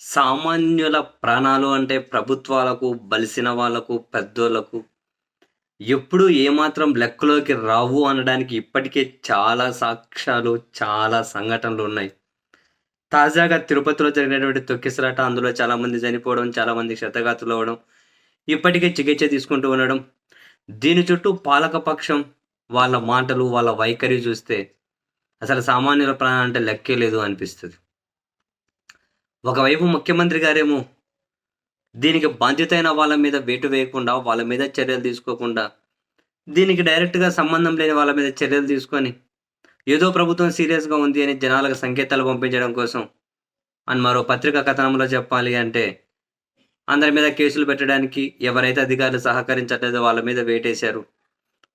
సామాన్యుల ప్రాణాలు అంటే ప్రభుత్వాలకు, బలిసిన వాళ్ళకు, పెద్దోళ్ళకు ఎప్పుడూ ఏమాత్రం లెక్కలోకి రావు అనడానికి ఇప్పటికే చాలా సాక్ష్యాలు, చాలా సంఘటనలున్నాయి. తాజాగా తిరుపతిలో జరిగినటువంటి తొక్కిసలాట అందులో చాలామంది చనిపోవడం, చాలామంది క్షతగాతులవ్వడం, ఇప్పటికే చికిత్స తీసుకుంటూ ఉండడం. దీని చుట్టూ పాలకపక్షం వాళ్ళ మాటలు, వాళ్ళ వైఖరి చూస్తే అసలు సామాన్యుల ప్రాణాలంటే లెక్కే లేదు అనిపిస్తది. ఒకవైపు ముఖ్యమంత్రి గారేమో దీనికి బాధ్యతైన వాళ్ళ మీద వేటు వేయకుండా, వాళ్ళ మీద చర్యలు తీసుకోకుండా, దీనికి డైరెక్ట్‌గా సంబంధం లేని వాళ్ళ మీద చర్యలు తీసుకొని, ఏదో ప్రభుత్వం సీరియస్‌గా ఉంది అని జనాలకు సంకేతాలు పంపించడం కోసం, అండ్ మరో పత్రికా కథనంలో చెప్పాలి అంటే, అందరి మీద కేసులు పెట్టడానికి ఎవరైతే అధికారులు సహకరించట్లేదో వాళ్ళ మీద వేటేశారు.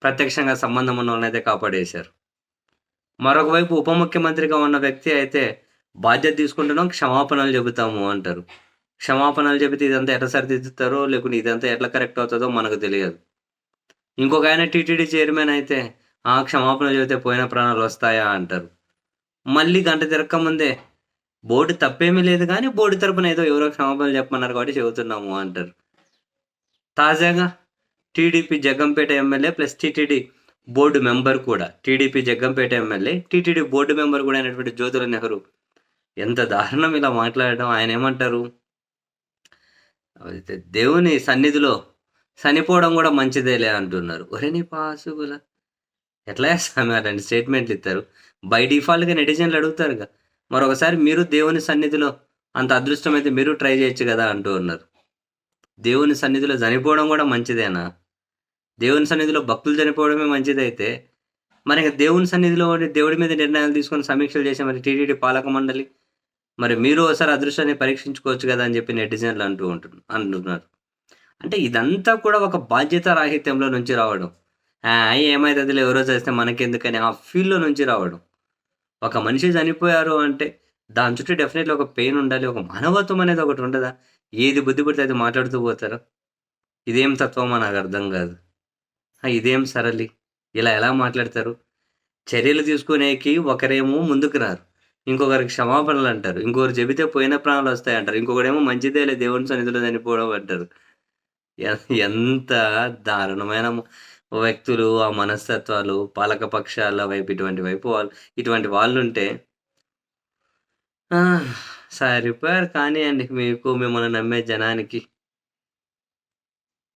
ప్రత్యక్షంగా సంబంధం ఉన్నోళ్ళనైతే కాపాడేశారు. మరొక వైపు ఉప ముఖ్యమంత్రిగా ఉన్న వ్యక్తి అయితే, బాధ్యత తీసుకుంటున్నాం, క్షమాపణలు చెబుతాము అంటారు. క్షమాపణలు చెబితే ఇదంతా ఎట్లా సరిదిద్దుతారో, లేకుంటే ఇదంతా ఎట్లా కరెక్ట్ అవుతదో మనకు తెలియదు. ఇంకొకాయన టీటీడీ చైర్మన్ అయితే, క్షమాపణలు చెబితే పోయిన ప్రాణాలొస్తాయా అంటారు. మళ్ళీ గంట తిరక్కముందే, బోర్డు తప్పేమీ లేదు గానీ, బోర్డు తరపున ఏదో ఎవరో క్షమాపణలు చెప్పమన్నారు కాబట్టి చెబుతున్నాము అంటారు. తాజాగా TDP Jaggampeta MLA plus TTD board member కూడా, TDP Jaggampeta MLA, TTD board member కూడా అయినటువంటి జ్యోతుల నెహ్రూ ఎంత దారుణం ఇలా మాట్లాడడం. ఆయనేమంటారు, అయితే దేవుని సన్నిధిలో చనిపోవడం కూడా మంచిదేలే అంటున్నారు. ఒరేయ్ నీ పాసుగుల! ఎట్లా స్వామి అలాంటి స్టేట్మెంట్లు ఇత్తారు? బై డిఫాల్ట్‌గా నెటిజన్లు అడుగుతారుగా. మరొకసారి మీరు దేవుని సన్నిధిలో అంత అదృష్టమైతే మీరు ట్రై చేయొచ్చు గదా! అంటూ ఉన్నారు. దేవుని సన్నిధిలో చనిపోవడం కూడా మంచిదేనా? దేవుని సన్నిధిలో భక్తులు చనిపోవడమే మంచిదైతే, మరి ఇక దేవుని సన్నిధిలో ఉండి దేవుడి మీద నిర్ణయాలు తీసుకొని సమీక్షలు చేసే మరి టీటీడీ పాలక మండలి, మరి మీరు ఒకసారి అదృష్టాన్ని పరీక్షించుకోవచ్చు గదా! అని చెప్పి నెటిజన్లు అంటున్నారు. అంటే ఇదంతా కూడా ఒక బాధ్యత రాహిత్యంలో నుంచి రావడం. ఏమైతదిలే ఎవరో చేస్తే మనకెందుకని ఆ ఫీల్‌లో నుంచి రావడం. ఒక మనిషి చనిపోయారు అంటే దాని చుట్టూ డెఫినెట్‌లీ ఒక పెయిన్ ఉండాలి. ఒక మానవత్వం అనేది ఒకటి ఉండదా? ఏది బుద్ధి పుడితే అది మాట్లాడుతూ పోతారా? ఇదేం తత్వమో నాకర్థం గాదు. ఇదేం సరళి? ఇలా ఎలా మాట్లాడతారు? చర్యలు తీసుకునేకి ఒకరేమో ముందుకు రారు. ఇంకొకరికి క్షమాపణలంటారు. ఇంకొకరు చెబితే పోయిన ప్రాణాలొస్తాయంటారు. ఇంకొకడేమో మంచిదేలే దేవుని సన్నిధిలో చనిపోవడం అంటారు. ఎంత దారుణమైన వ్యక్తులు, ఆ మనస్తత్వాలు, పాలకపక్షాల వైపు ఇటువంటి వాళ్ళుంటే సరిపోయారు కానియండి. మీకు మిమ్మల్ని నమ్మే జనానికి.